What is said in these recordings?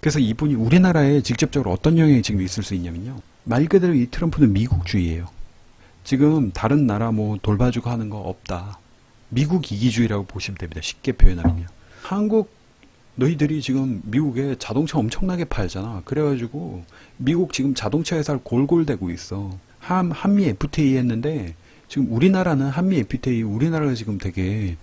그래서 이분이 우리나라에 직접적으로 어떤 영향이 지금 있을 수 있냐면요. 말 그대로 이 트럼프는 미국주의예요. 지금 다른 나라 뭐 돌봐주고 하는 거 없다. 미국 이기주의라고 보시면 됩니다. 쉽게 표현하면요. 한국 너희들이 지금 미국에 자동차 엄청나게 팔잖아. 그래가지고 미국 지금 자동차 회사를 골골대고 있어. 한미 FTA 했는데 지금 우리나라는 한미 FTA 우리나라가 지금 되게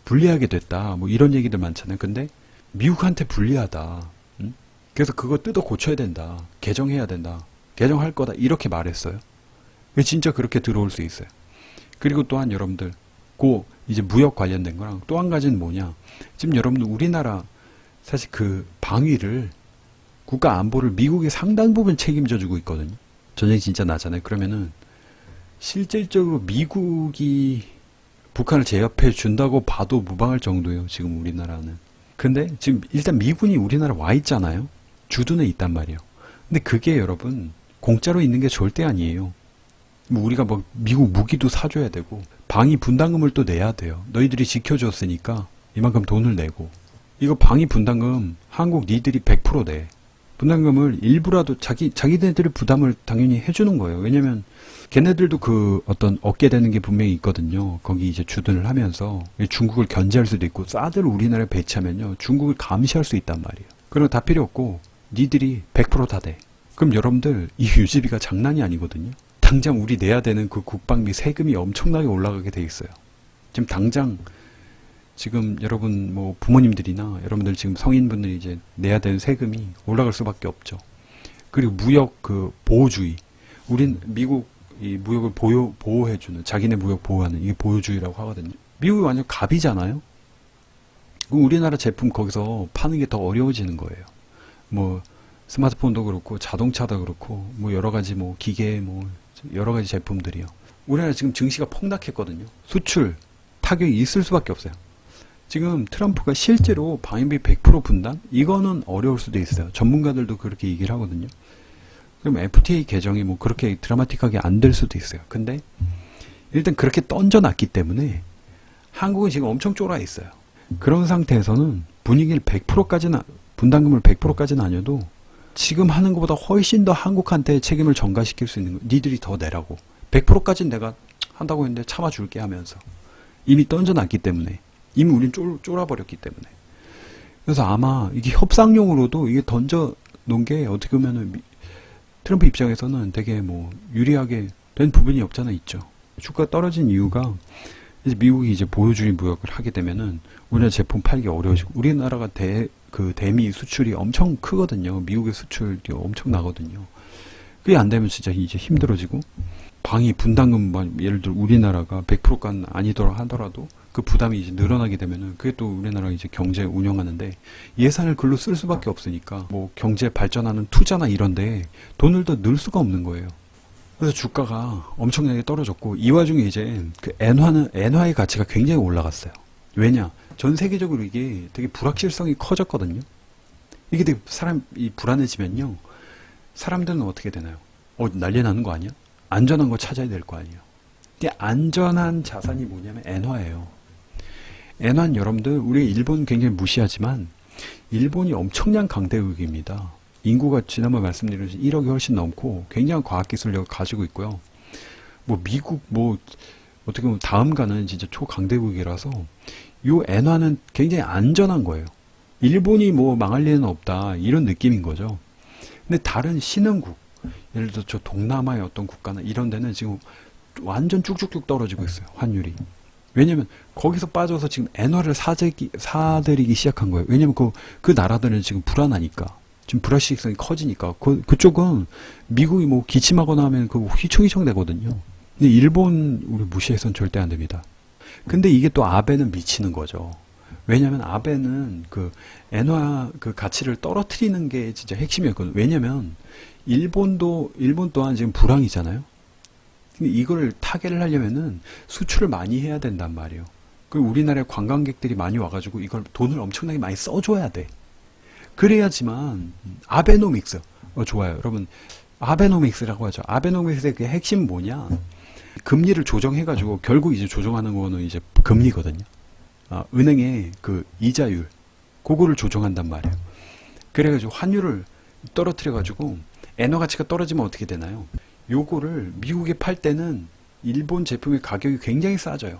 불리하게 됐다. 뭐 이런 얘기들 많잖아요. 근데 미국한테 불리하다. 응? 그래서 그거 뜯어 고쳐야 된다. 개정해야 된다. 개정할 거다. 이렇게 말했어요. 진짜 그렇게 들어올 수 있어요. 그리고 또한 여러분들 이제 무역 관련된 거랑 또 한 가지는 뭐냐. 지금 여러분들 우리나라 사실 그 방위를 국가 안보를 미국이 상당 부분 책임져 주고 있거든요. 전쟁이 진짜 나잖아요. 그러면은 실질적으로 미국이 북한을 제압해 준다고 봐도 무방할 정도예요. 지금 우리나라는. 근데 지금 일단 미군이 우리나라 와 있잖아요. 주둔해 있단 말이에요. 근데 그게 여러분 공짜로 있는 게 절대 아니에요. 뭐 우리가 뭐 미국 무기도 사줘야 되고 방위 분담금을 또 내야 돼요. 너희들이 지켜줬으니까 이만큼 돈을 내고 이거 방위 분담금 한국 니들이 100% 내. 분담금을 일부라도 자기네들이 부담을 당연히 해주는 거예요. 왜냐면 걔네들도 그 어떤 얻게 되는 게 분명히 있거든요. 거기 이제 주둔을 하면서 중국을 견제할 수도 있고 사드를 우리나라에 배치하면요 중국을 감시할 수 있단 말이에요. 그런 거 다 필요 없고 니들이 100% 다 돼. 그럼 여러분들 이 유지비가 장난이 아니거든요. 당장 우리 내야 되는 그 국방비 세금이 엄청나게 올라가게 돼 있어요. 지금 당장 지금 여러분 뭐 부모님들이나 여러분들 지금 성인분들이 이제 내야 되는 세금이 올라갈 수밖에 없죠. 그리고 무역 그 보호주의. 우린 미국 이 무역을 보호해주는 자기네 무역 보호하는 이게 보호주의라고 하거든요. 미국이 완전 갑이잖아요. 그럼 우리나라 제품 거기서 파는 게 더 어려워지는 거예요. 뭐 스마트폰도 그렇고 자동차도 그렇고 뭐 여러 가지 뭐 기계 뭐 여러 가지 제품들이요. 우리나라 지금 증시가 폭락했거든요. 수출 타격이 있을 수밖에 없어요. 지금 트럼프가 실제로 방위비 100% 분담? 이거는 어려울 수도 있어요. 전문가들도 그렇게 얘기를 하거든요. 그럼 FTA 개정이 뭐 그렇게 드라마틱하게 안 될 수도 있어요. 근데 일단 그렇게 던져놨기 때문에 한국은 지금 엄청 쫄아 있어요. 그런 상태에서는 분위기를 100%까지는 분담금을 100%까지는 아니어도 지금 하는 것보다 훨씬 더 한국한테 책임을 전가시킬 수 있는 거. 니들이 더 내라고. 100%까지는 내가 한다고 했는데 참아줄게 하면서 이미 던져놨기 때문에 이미 우린 쫄아버렸기 때문에 그래서 아마 이게 협상용으로도 이게 던져 놓은 게 어떻게 보면은 트럼프 입장에서는 되게 뭐 유리하게 된 부분이 없잖아 있죠. 주가 떨어진 이유가 이제 미국이 이제 보호주의 무역을 하게 되면은 우리나라 제품 팔기 어려워지고 우리나라가 대미 수출이 엄청 크거든요. 미국의 수출이 엄청 나거든요. 그게 안 되면 진짜 이제 힘들어지고 방위 분담금 예를 들어 우리나라가 100%가 아니더라 하더라도 그 부담이 이제 늘어나게 되면은 그게 또 우리나라 이제 경제 운영하는데 예산을 글로 쓸 수밖에 없으니까 뭐 경제 발전하는 투자나 이런데 돈을 더 넣을 수가 없는 거예요. 그래서 주가가 엄청나게 떨어졌고 이 와중에 이제 그 엔화의 가치가 굉장히 올라갔어요. 왜냐? 전 세계적으로 이게 되게 불확실성이 커졌거든요. 이게 되게 사람이 불안해지면요. 사람들은 어떻게 되나요? 난리 나는 거 아니야? 안전한 거 찾아야 될 거 아니에요. 근데 안전한 자산이 뭐냐면 엔화예요. 엔화는 여러분들 우리 일본 굉장히 무시하지만 일본이 엄청난 강대국입니다. 인구가 지난번에 말씀드린 1억이 훨씬 넘고 굉장한 과학기술력을 가지고 있고요. 뭐 미국 뭐 어떻게 보면 다음가는 진짜 초강대국이라서 요 엔화는 굉장히 안전한 거예요. 일본이 뭐 망할 리는 없다 이런 느낌인 거죠. 근데 다른 신흥국 예를 들어 저 동남아의 어떤 국가나 이런 데는 지금 완전 쭉쭉쭉 떨어지고 있어요. 환율이. 왜냐면 거기서 빠져서 지금 엔화를 사들이기 시작한 거예요. 왜냐면 그 나라들은 지금 불안하니까. 지금 불확실성이 커지니까. 그쪽은 미국이 뭐 기침하거나 하면 그거 휘청휘청 되거든요. 근데 일본 우리 무시해서는 절대 안 됩니다. 근데 이게 또 아베는 미치는 거죠. 왜냐면 아베는 그 엔화 그 가치를 떨어뜨리는 게 진짜 핵심이었거든요. 왜냐면 일본 또한 지금 불황이잖아요. 근데 이걸 타개를 하려면은 수출을 많이 해야 된단 말이에요. 그 우리나라에 관광객들이 많이 와가지고 이걸 돈을 엄청나게 많이 써줘야 돼. 그래야지만 아베노믹스 좋아요. 여러분 아베노믹스라고 하죠. 아베노믹스의 그 핵심 뭐냐? 금리를 조정해가지고 결국 이제 조정하는 거는 이제 금리거든요. 은행의 그 이자율 그거를 조정한단 말이에요. 그래가지고 환율을 떨어뜨려가지고 엔화 가치가 떨어지면 어떻게 되나요? 요거를 미국에 팔 때는 일본 제품의 가격이 굉장히 싸져요.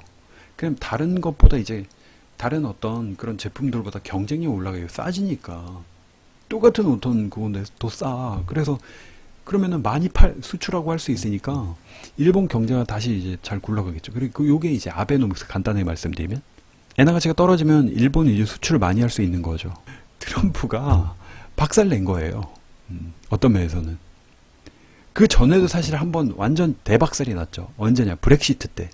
그럼 다른 것보다 이제 다른 어떤 그런 제품들보다 경쟁력이 올라가요. 싸지니까. 똑같은 어떤 그건데 더 싸. 그래서 그러면은 많이 수출하고 할 수 있으니까 일본 경제가 다시 이제 잘 굴러가겠죠. 그리고 요게 이제 아베노믹스 간단하게 말씀드리면 엔화 가치가 떨어지면 일본이 이제 수출을 많이 할 수 있는 거죠. 트럼프가 박살 낸 거예요. 어떤 면에서는. 그 전에도 사실 한번 완전 대박살이 났죠. 언제냐? 브렉시트 때.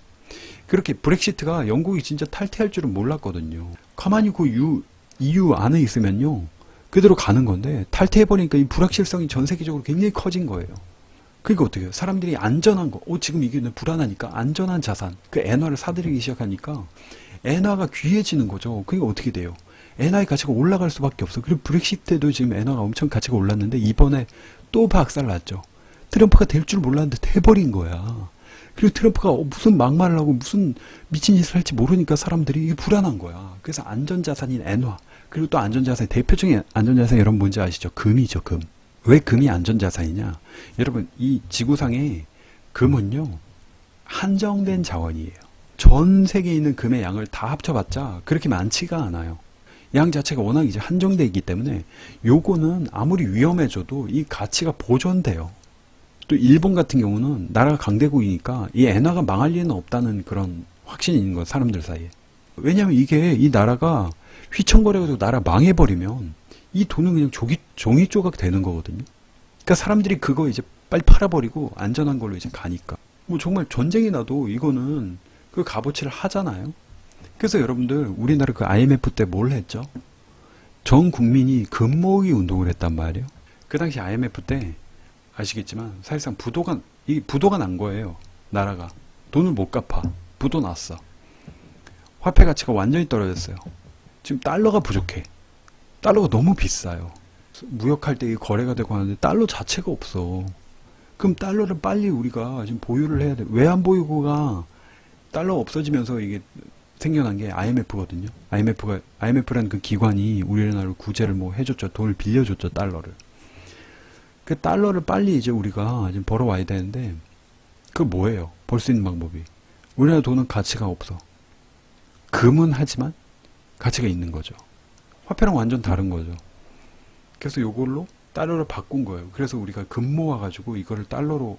그렇게 브렉시트가 영국이 진짜 탈퇴할 줄은 몰랐거든요. 가만히 그 EU 안에 있으면요. 그대로 가는 건데 탈퇴해버리니까 이 불확실성이 전 세계적으로 굉장히 커진 거예요. 그러니까 어떻게 해요? 사람들이 안전한 거, 지금 이게 불안하니까 안전한 자산, 그 엔화를 사들이기 시작하니까 엔화가 귀해지는 거죠. 그러니까 어떻게 돼요? 엔화의 가치가 올라갈 수밖에 없어. 그리고 브렉시트 때도 지금 엔화가 엄청 가치가 올랐는데 이번에 또 박살 났죠. 트럼프가 될 줄 몰랐는데 돼버린 거야. 그리고 트럼프가 무슨 막말을 하고 무슨 미친 짓을 할지 모르니까 사람들이 이게 불안한 거야. 그래서 안전자산인 엔화, 그리고 또 안전자산, 대표적인 안전자산이 여러분 뭔지 아시죠? 금이죠, 금. 왜 금이 안전자산이냐? 여러분, 이 지구상에 금은요, 한정된 자원이에요. 전 세계에 있는 금의 양을 다 합쳐봤자 그렇게 많지가 않아요. 양 자체가 워낙 이제 한정되어 있기 때문에 요거는 아무리 위험해져도 이 가치가 보존돼요. 또 일본 같은 경우는 나라가 강대국이니까 이 엔화가 망할 리는 없다는 그런 확신이 있는 거예요, 사람들 사이에. 왜냐면 이게 이 나라가 휘청거려가지고 나라 망해버리면 이 돈은 그냥 종이 조각 되는 거거든요. 그러니까 사람들이 그거 이제 빨리 팔아버리고 안전한 걸로 이제 가니까. 뭐 정말 전쟁이 나도 이거는 그 값어치를 하잖아요. 그래서 여러분들 우리나라 그 IMF 때 뭘 했죠? 전 국민이 금 모으기 운동을 했단 말이에요. 그 당시 IMF 때 아시겠지만 사실상 부도가 난 거예요. 나라가 돈을 못 갚아. 부도 났어. 화폐 가치가 완전히 떨어졌어요. 지금 달러가 부족해. 달러가 너무 비싸요. 무역할 때 거래가 되고 하는데 달러 자체가 없어. 그럼 달러를 빨리 우리가 지금 보유를 해야 돼. 외환보유고가 달러 없어지면서 이게 생겨난 게 IMF거든요. IMF라는 그 기관이 우리나라를 구제를 뭐 해줬죠. 돈을 빌려줬죠, 달러를. 그 달러를 빨리 이제 우리가 지금 벌어와야 되는데, 그 뭐예요? 벌 수 있는 방법이. 우리나라 돈은 가치가 없어. 금은 하지만 가치가 있는 거죠. 화폐랑 완전 다른 거죠. 그래서 요걸로 달러를 바꾼 거예요. 그래서 우리가 금 모아가지고 이거를 달러로,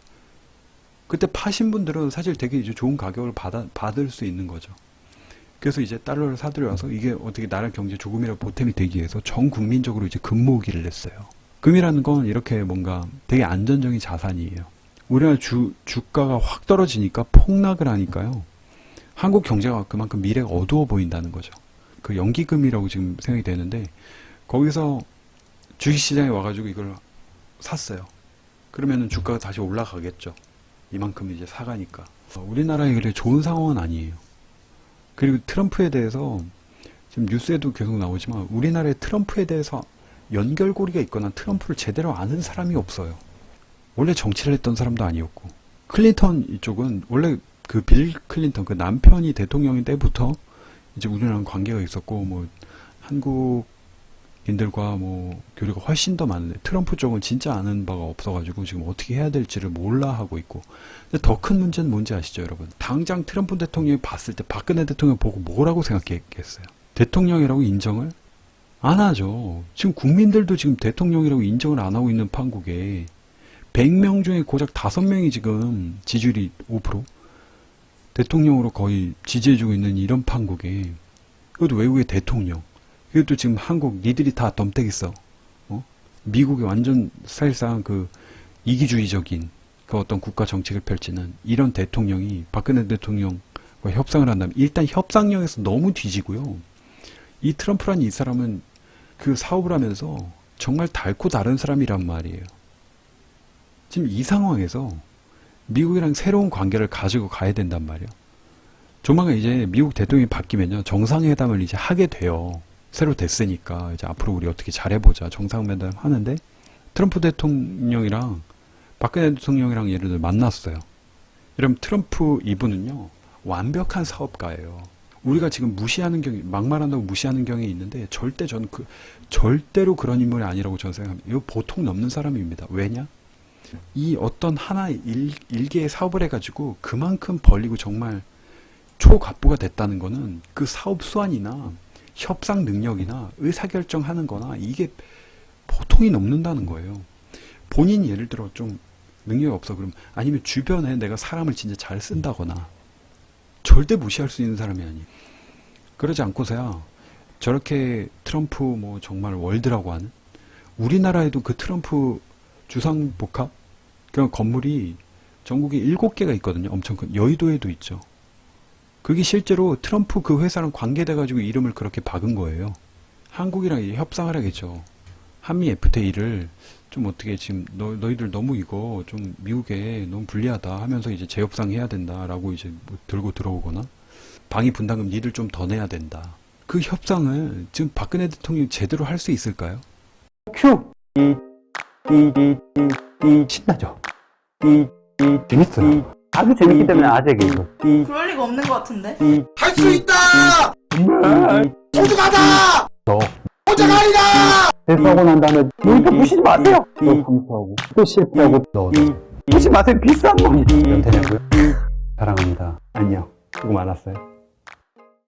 그때 파신 분들은 사실 되게 이제 좋은 가격을 받을 수 있는 거죠. 그래서 이제 달러를 사들여와서 이게 어떻게 나라 경제 조금이라도 보탬이 되기 위해서 전 국민적으로 이제 금 모으기를 했어요. 금이라는 건 이렇게 뭔가 되게 안전적인 자산이에요. 우리나라 주가가 확 떨어지니까 폭락을 하니까요. 한국 경제가 그만큼 미래가 어두워 보인다는 거죠. 그 연기금이라고 지금 생각이 되는데 거기서 주식시장에 와가지고 이걸 샀어요. 그러면은 주가가 다시 올라가겠죠. 이만큼 이제 사가니까. 우리나라에 그래 좋은 상황은 아니에요. 그리고 트럼프에 대해서 지금 뉴스에도 계속 나오지만 우리나라에 트럼프에 대해서 연결고리가 있거나 트럼프를 제대로 아는 사람이 없어요. 원래 정치를 했던 사람도 아니었고. 클린턴 이쪽은 원래 그 빌 클린턴 그 남편이 대통령인 때부터 이제 우리나라랑 관계가 있었고 뭐 한국인들과 뭐 교류가 훨씬 더 많은데 트럼프 쪽은 진짜 아는 바가 없어가지고 지금 어떻게 해야 될지를 몰라 하고 있고. 근데 더 큰 문제는 뭔지 아시죠, 여러분? 당장 트럼프 대통령이 봤을 때 박근혜 대통령 보고 뭐라고 생각했겠어요? 대통령이라고 인정을 안 하죠. 지금 국민들도 지금 대통령이라고 인정을 안 하고 있는 판국에 100명 중에 고작 5명이 지금 지지율이 5%? 대통령으로 거의 지지해주고 있는 이런 판국에 그것도 외국의 대통령, 이것도 지금 한국 니들이 다 덤태기 써. 미국이 완전 사실상 그 이기주의적인 그 어떤 국가 정책을 펼치는 이런 대통령이 박근혜 대통령과 협상을 한다면 일단 협상력에서 너무 뒤지고요. 이 트럼프라는 이 사람은 그 사업을 하면서 정말 달고 다른 사람이란 말이에요. 지금 이 상황에서 미국이랑 새로운 관계를 가지고 가야 된단 말이에요. 조만간 이제 미국 대통령이 바뀌면요. 정상회담을 이제 하게 돼요. 새로 됐으니까 이제 앞으로 우리 어떻게 잘해보자. 정상회담 하는데 트럼프 대통령이랑 박근혜 대통령이랑 예를 들어 만났어요. 여러분 트럼프 이분은요. 완벽한 사업가예요. 우리가 지금 무시하는 경우, 막말한다고 무시하는 경향이 있는데, 절대로 그런 인물이 아니라고 저는 생각합니다. 이거 보통 넘는 사람입니다. 왜냐? 이 어떤 하나의 일개의 사업을 해가지고 그만큼 벌리고 정말 초갑부가 됐다는 거는 그 사업 수완이나 협상 능력이나 의사결정하는 거나 이게 보통이 넘는다는 거예요. 본인이 예를 들어 좀 능력이 없어 그럼 아니면 주변에 내가 사람을 진짜 잘 쓴다거나 절대 무시할 수 있는 사람이 아니에요. 그러지 않고서야 저렇게 트럼프 뭐 정말 월드라고 하는 우리나라에도 그 트럼프 주상복합 그런 건물이 전국에 7개가 있거든요. 엄청 큰 여의도에도 있죠. 그게 실제로 트럼프 그 회사랑 관계돼가지고 이름을 그렇게 박은 거예요. 한국이랑 협상을 하겠죠. 한미 FTA를 좀 어떻게 지금 너희들 너무 이거 좀 미국에 너무 불리하다 하면서 이제 재협상 해야 된다라고 이제 뭐 들고 들어오거나 방위 분담금 니들 좀 더 내야 된다. 그 협상을 지금 박근혜 대통령이 제대로 할 수 있을까요? 큐! 신나죠? 재밌어요. 아주 재밌기 때문에 아재게 이거. 그럴 리가 없는 것 같은데? 할 수 있다! 소중하다! 오자가 아니다! 실수하고 난 다음에 모니터 부시지 마세요! 또 감수하고 또 실패하고 부시지 마세요. 비싼 놈이. 연태냐고요? 사랑합니다. 안녕. 수고 많았어요.